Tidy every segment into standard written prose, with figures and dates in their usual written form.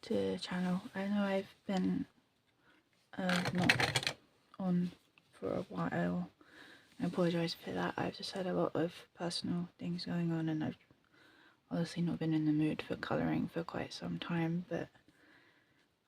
to the channel. I know I've been not on for a while. I apologise for that. I've just had a lot of personal things going on and I've honestly not been in the mood for colouring for quite some time, but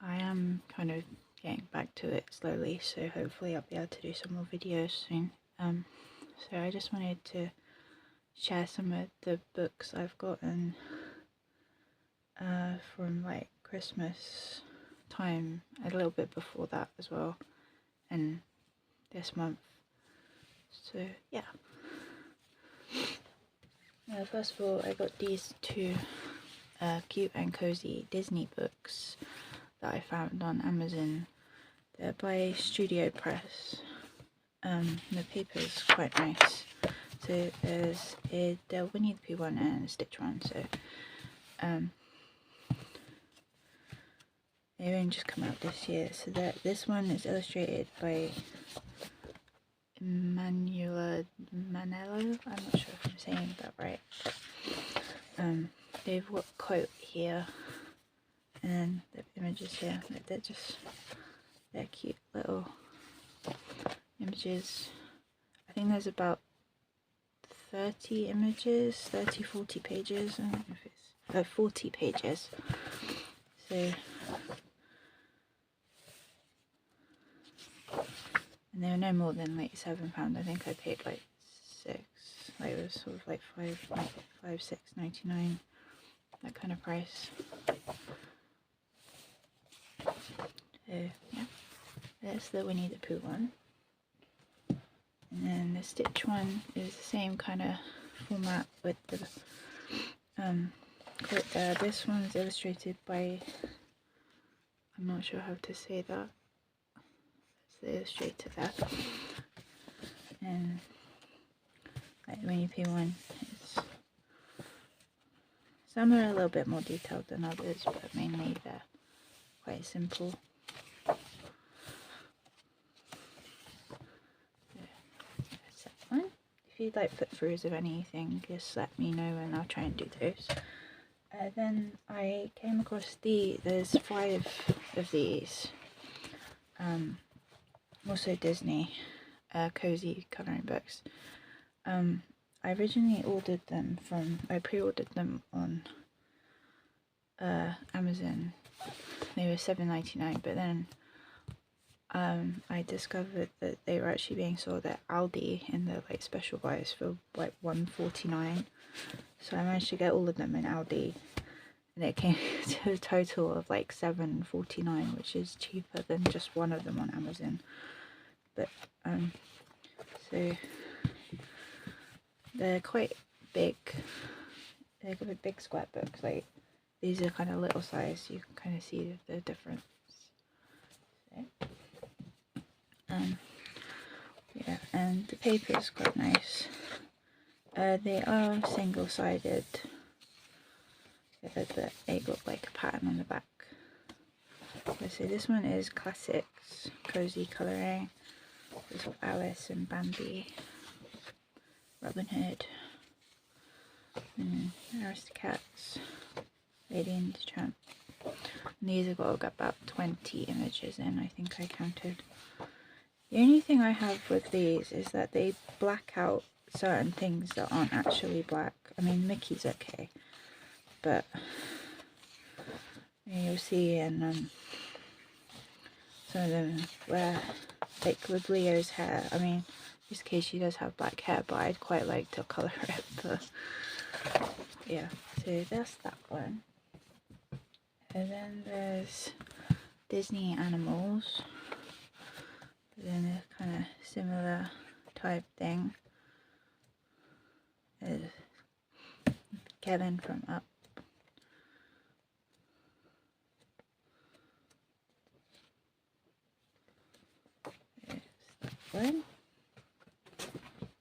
I am kind of getting back to it slowly, so hopefully I'll be able to do some more videos soon. So I just wanted to share some of the books I've gotten from like Christmas time, a little bit before that as well, and this month. So yeah. First of all, I got these two cute and cozy Disney books that I found on Amazon. They're by Studio Press. The paper is quite nice. So there's the Winnie the Pooh one and a Stitch one. So they only just come out this year. So this one is illustrated by Manello. I'm not sure if I'm saying that right. They've got a quote here, and then the images here. They're cute little images. I think there's about 30 images, 40 pages. I don't know if it's 40 pages. So. And they were no more than like £7. I think I paid like £6. Like it was sort of like £6.99, that kind of price. So yeah, that's the Winnie the Pooh one. And then the Stitch one is the same kind of format with the quote there. This one is illustrated by, I'm not sure how to say that. The illustrator there, and like the Winnie the Pooh one is, some are a little bit more detailed than others, but mainly they're quite simple. That's that one. If you'd like flip-throughs of anything, just let me know and I'll try and do those. Then I came across there's 5 of these. Also Disney cozy colouring books. I originally ordered them I pre-ordered them on Amazon. They were $7.99, but then I discovered that they were actually being sold at Aldi in the like special buys for like $1.49. So I managed to get all of them in Aldi, and it came to a total of like $7.49, which is cheaper than just one of them on Amazon. But so they're quite big. They're quite big square books. Like these are kind of little size. You can kind of see the difference. So, yeah, and the paper is quite nice. They are single-sided, but they got like a pattern on the back. So this one is Classics Cozy Colouring. There's Alice and Bambi, Robin Hood, and Aristocats, Lady and the Tramp. And these have got about 20 images in, I think I counted. The only thing I have with these is that they black out certain things that aren't actually black. I mean, Mickey's okay, but you'll see in some of them where, like with Leo's hair, I mean, in this case she does have black hair, but I'd quite like to colour it, but yeah, so that's that one. And then there's Disney Animals, but then a kind of similar type thing. There's Kevin from Up. One.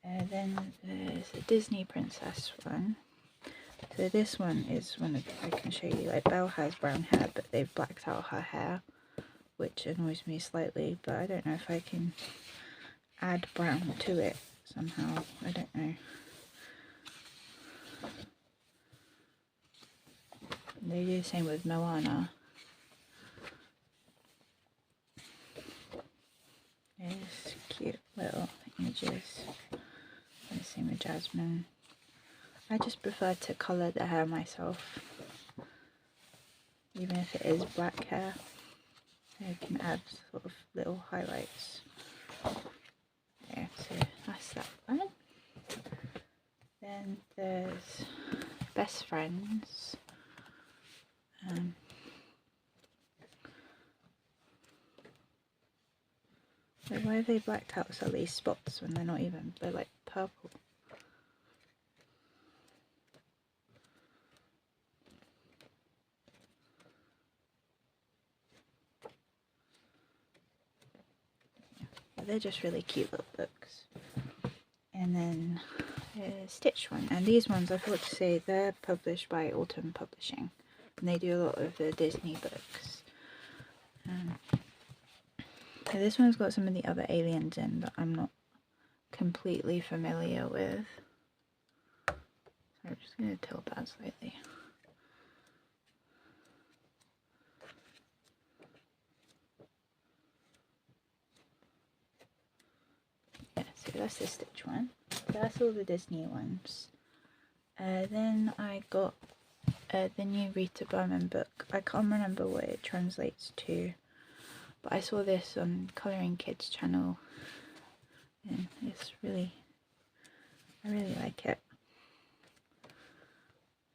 And then there's a Disney Princess one. So this one is one of, I can show you, like Belle has brown hair, but they've blacked out her hair, which annoys me slightly, but I don't know if I can add brown to it somehow. I don't know. They do the same with Moana. jasmine. I just prefer to colour the hair myself, even if it is black hair. I can add sort of little highlights. Okay, so that's that one. Then there's Best Friends. So why have they blacked out all these spots when they're not even, they're like purple? They're just really cute little books. And then Stitch one, and these ones I forgot to say, they're published by Autumn Publishing, and they do a lot of the Disney books. So this one's got some of the other aliens in that I'm not completely familiar with. So I'm just going to tilt that slightly. Yeah, so that's the Stitch one. So that's all the Disney ones. Then I got the new Rita Berman book. I can't remember what it translates to, but I saw this on Colouring Kids channel, and it's really, I really like it.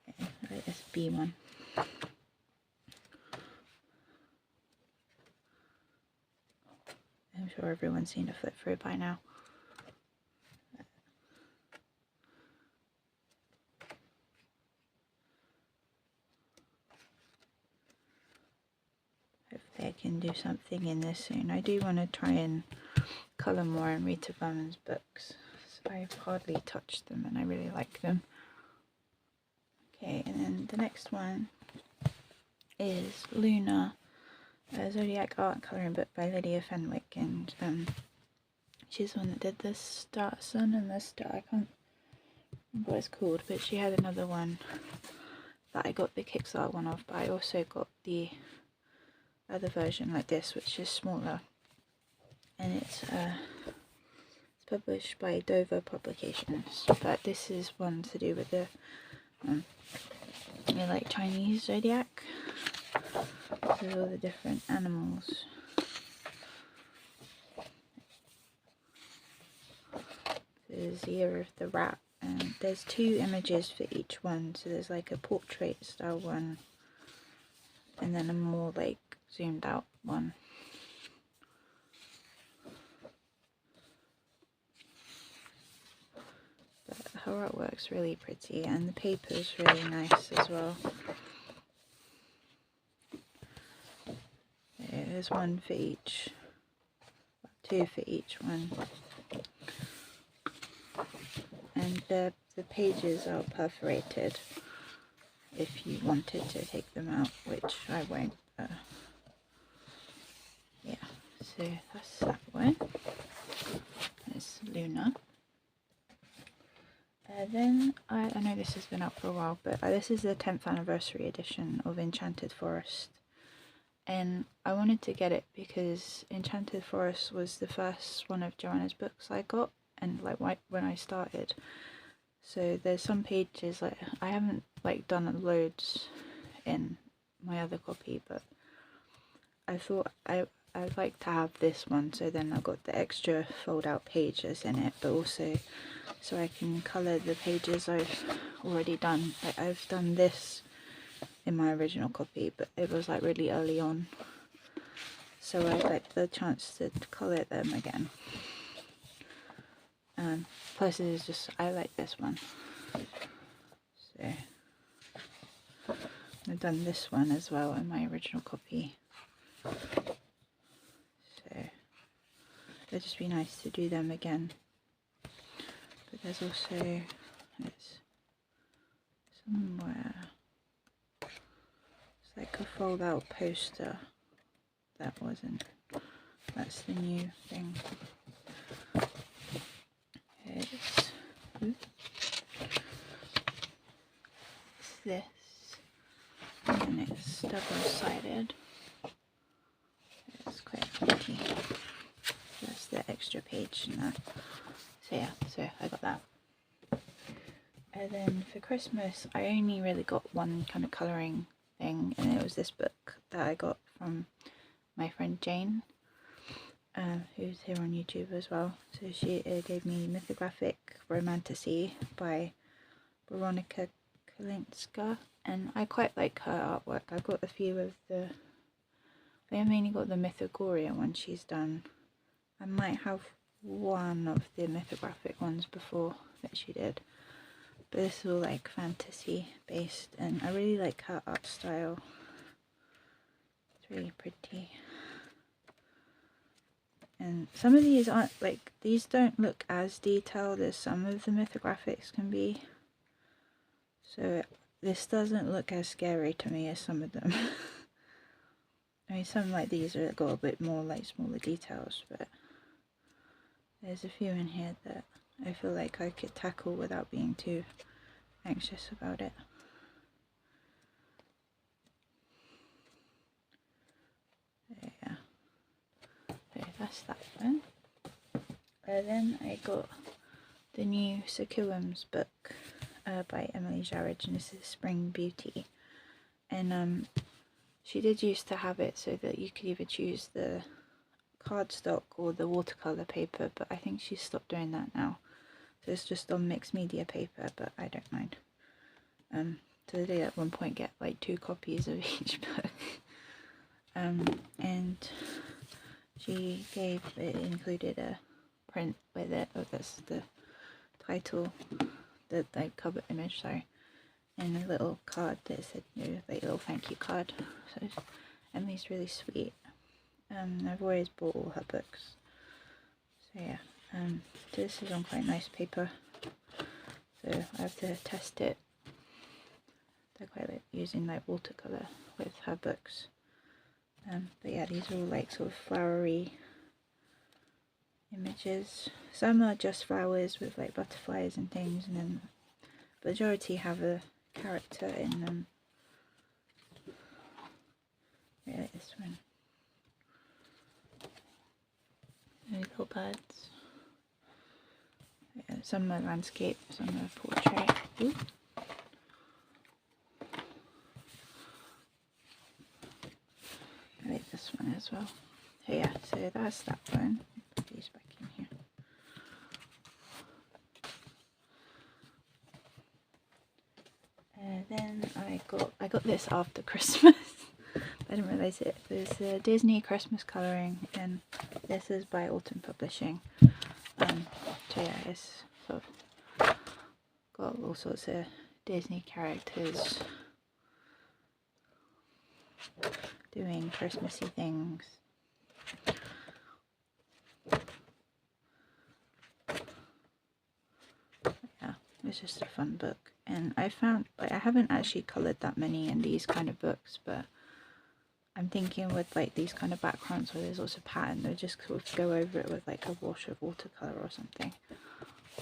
Okay, I like this B one. I'm sure everyone's seen a flip through by now. Hopefully I can do something in this soon. I do want to try and colour more in Rita Berman's books. So I've hardly touched them and I really like them. Okay, and then the next one is Luna, a Zodiac art colouring book by Lydia Fenwick, and she's the one that did the Star Sun and the Star, I can't remember what it's called, but she had another one that I got the Kickstarter one of, but I also got the other version like this, which is smaller, and it's published by Dover Publications, but this is one to do with the like Chinese zodiac. There's all the different animals. There's the year of the rat, and there's 2 images for each one, so there's like a portrait style one and then a more like zoomed out one. But her artwork's really pretty and the paper's really nice as well. There's 1 for each, 2 for each one. And the pages are perforated if you wanted to take them out, which I won't. Yeah, so that's that one. There's Luna. Then I know this has been up for a while, but this is the 10th anniversary edition of Enchanted Forest. And I wanted to get it because Enchanted Forest was the first one of Joanna's books I got, and like when I started. So there's some pages, like I haven't like done loads in my other copy, but I thought I'd like to have this one, so then I've got the extra fold out pages in it, but also so I can colour the pages I've already done. Like I've done this in my original copy, but it was like really early on, so I'd like the chance to colour them again. Plus it is just, I like this one, so I've done this one as well in my original copy, so it'd just be nice to do them again. But there's also, it's somewhere, it's like a fold out poster. That wasn't, that's the new thing. It's this, and it's double-sided. It's quite pretty. That's the extra page in that. So yeah, so I got that. And then for Christmas, I only really got one kind of colouring thing, and it was this book that I got from my friend Jane, who's here on YouTube as well. So she gave me Mythographic Romantasy by Veronica Kalinska, and I quite like her artwork. I've got a few of the, I've mainly got the Mythogoria one she's done. I might have one of the mythographic ones before that she did, but this is all like fantasy based, and I really like her art style. It's really pretty. And some of these aren't, like, these don't look as detailed as some of the mythographics can be. So this doesn't look as scary to me as some of them. I mean, some like these are got a bit more like smaller details, but there's a few in here that I feel like I could tackle without being too anxious about it. Yeah. So that's that one. And then I got the new Sequums book by Emily Jarridge, and this is Spring Beauty. And she did used to have it so that you could either choose the cardstock or the watercolor paper, but I think she's stopped doing that now. So it's just on mixed media paper, but I don't mind. So they did at one point get like 2 copies of each book. And she gave, it included a print with it, oh that's the title, the like cover image, sorry, and a little card that said, like a little thank you card. So Emily's really sweet. I've always bought all her books. So yeah, so this is on quite nice paper. So I have to test it. I quite like using like watercolor with her books. But yeah, these are all like sort of flowery images. Some are just flowers with like butterflies and things, and then the majority have a character in them. Yeah, like this one. Little birds. Yeah, some are landscape, some are portrait. Ooh. I like this one as well. So yeah, so that's that one. Put these back in here. Then I got this after Christmas. I didn't realise it. There's a Disney Christmas colouring, and this is by Autumn Publishing. So yeah, it's sort of got all sorts of Disney characters doing Christmassy things. Yeah, it's just a fun book, and I found, like, I haven't actually coloured that many in these kind of books, but I'm thinking with like these kind of backgrounds where there's lots of pattern, they'll just sort of go over it with like a wash of watercolour or something,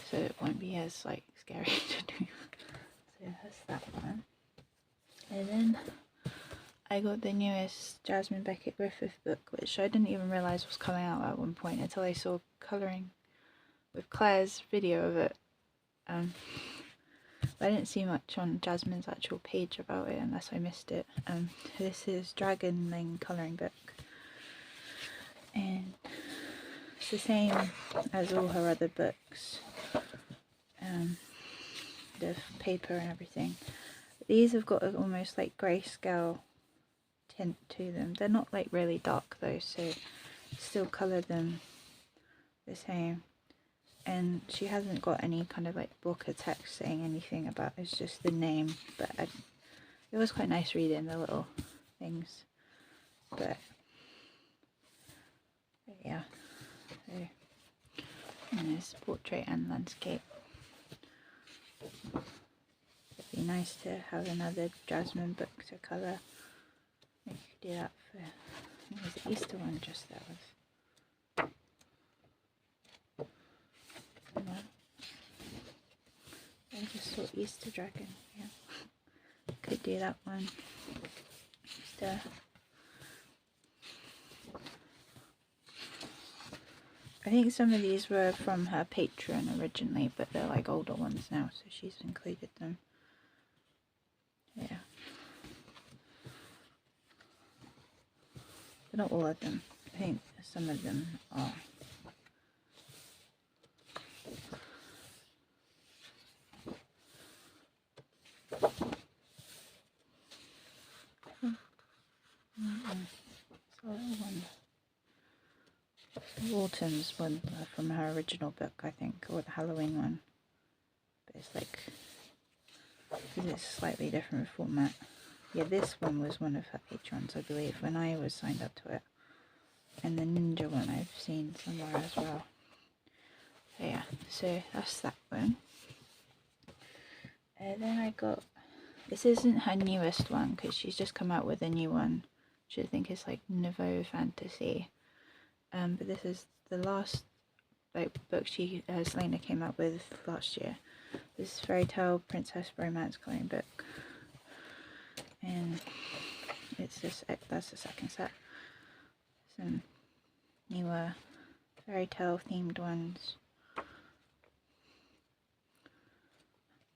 so it won't be as like scary to do. So that's that one. And then I got the newest Jasmine Beckett Griffith book, which I didn't even realise was coming out at one point until I saw Colouring with Claire's video of it. But I didn't see much on Jasmine's actual page about it unless I missed it. This is Dragonling colouring book, and it's the same as all her other books, the paper and everything. These have got an almost like grayscale tint to them. They're not like really dark though, so still colour them the same. And she hasn't got any kind of like block of text saying anything about it. It's just the name, but it was quite nice reading the little things. But yeah, so, and there's portrait and landscape. It'd be nice to have another Jasmine book to colour. I could do that for, I think there's the Easter one just that was. I just saw Easter Dragon, yeah. Could do that one. Just I think some of these were from her Patreon originally, but they're like older ones now, so she's included them. Yeah. But not all of them. I think some of them are. So one. Autumn's one from her original book, I think, or the Halloween one. But it's like, because it's a slightly different format. Yeah, this one was one of her patrons, I believe, when I was signed up to it. And the ninja one I've seen somewhere as well. So yeah, so that's that one. And then I got, this isn't her newest one, because she's just come out with a new one, which I think is like Nouveau Fantasy. But this is the last book Selena came out with last year. This Fairy Tale Princess Romance coloring book, and it's just, that's the second set. Some newer fairy tale themed ones.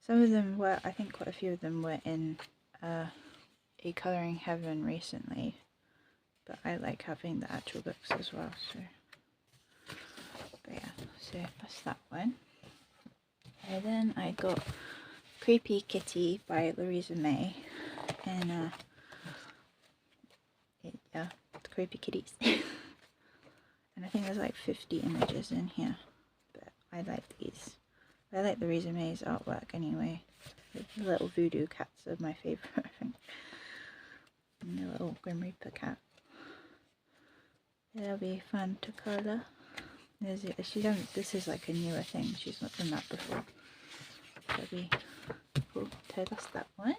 Some of them were, I think quite a few of them were in a Colouring Heaven recently, but I like having the actual books as well, so. But yeah, so that's that one. And then I got Creepy Kitty by Louisa May, and yeah, Creepy Kitties. And I think there's like 50 images in here, but I like these. I like Louisa May's artwork anyway. The little voodoo cats are my favourite, I think. And the little Grim Reaper cat. It'll be fun to colour. This is like a newer thing, she's not done that before. That'll be cool. So that's that one.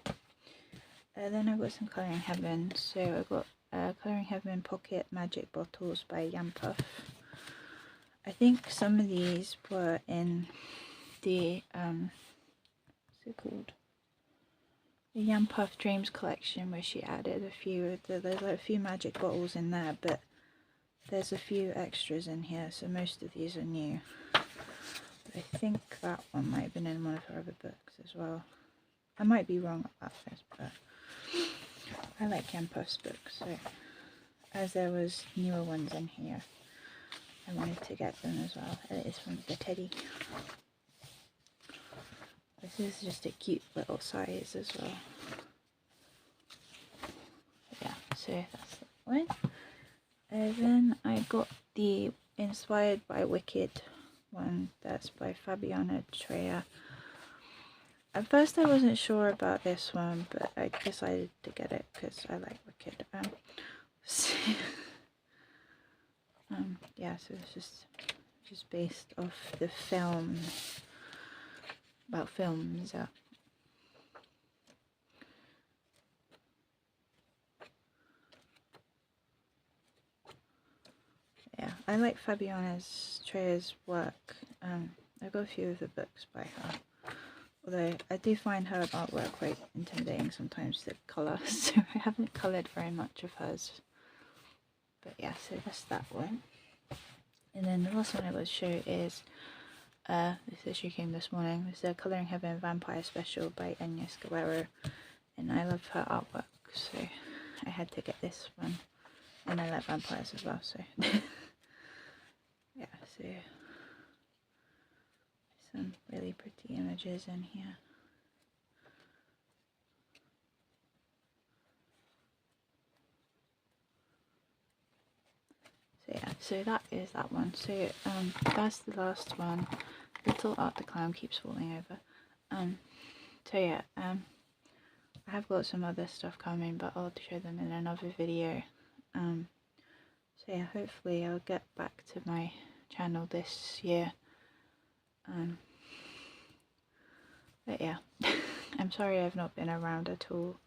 Then I've got some Colouring Heaven. So I've got Colouring Heaven Pocket Magic Bottles by Yampuff. I think some of these were in the, what's it called? The Yampuff Dreams collection, where she added a few, there's like a few magic bottles in there, but there's a few extras in here, so most of these are new. But I think that one might have been in one of her other books as well. I might be wrong about this, but I like Yampuff's books, so as there was newer ones in here, I wanted to get them as well. It is from the Teddy. This is just a cute little size as well. Yeah, so that's that one. And then I got the Inspired by Wicked one, that's by Fabiana Treya. At first I wasn't sure about this one, but I decided to get it because I like Wicked. Yeah, so it's just based off the film, about films. Yeah, I like Fabiana's Treya's work. I've got a few of the books by her. Although I do find her artwork quite intimidating sometimes, the colour, so I haven't coloured very much of hers. But yeah, so that's that one. And then the last one I will show is, this issue came this morning, this is a Colouring Heaven Vampire Special by Agnes Guerrero. And I love her artwork, so I had to get this one. And I like vampires as well, so. Yeah, so some really pretty images in here. So yeah, so that is that one. So that's the last one. Little Art the Clown keeps falling over. So yeah, I have got some other stuff coming, but I'll show them in another video. So yeah, hopefully I'll get back to my channel this year. But yeah, I'm sorry I've not been around at all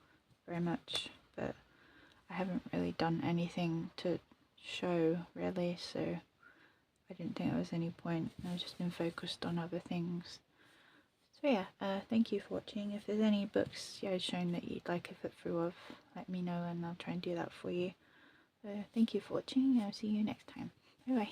very much, but I haven't really done anything to show really, so I didn't think there was any point. I've just been focused on other things. So yeah, thank you for watching. If there's any books I've shown that you'd like a flip through of, let me know and I'll try and do that for you. Thank you for watching, and I'll see you next time. Bye bye.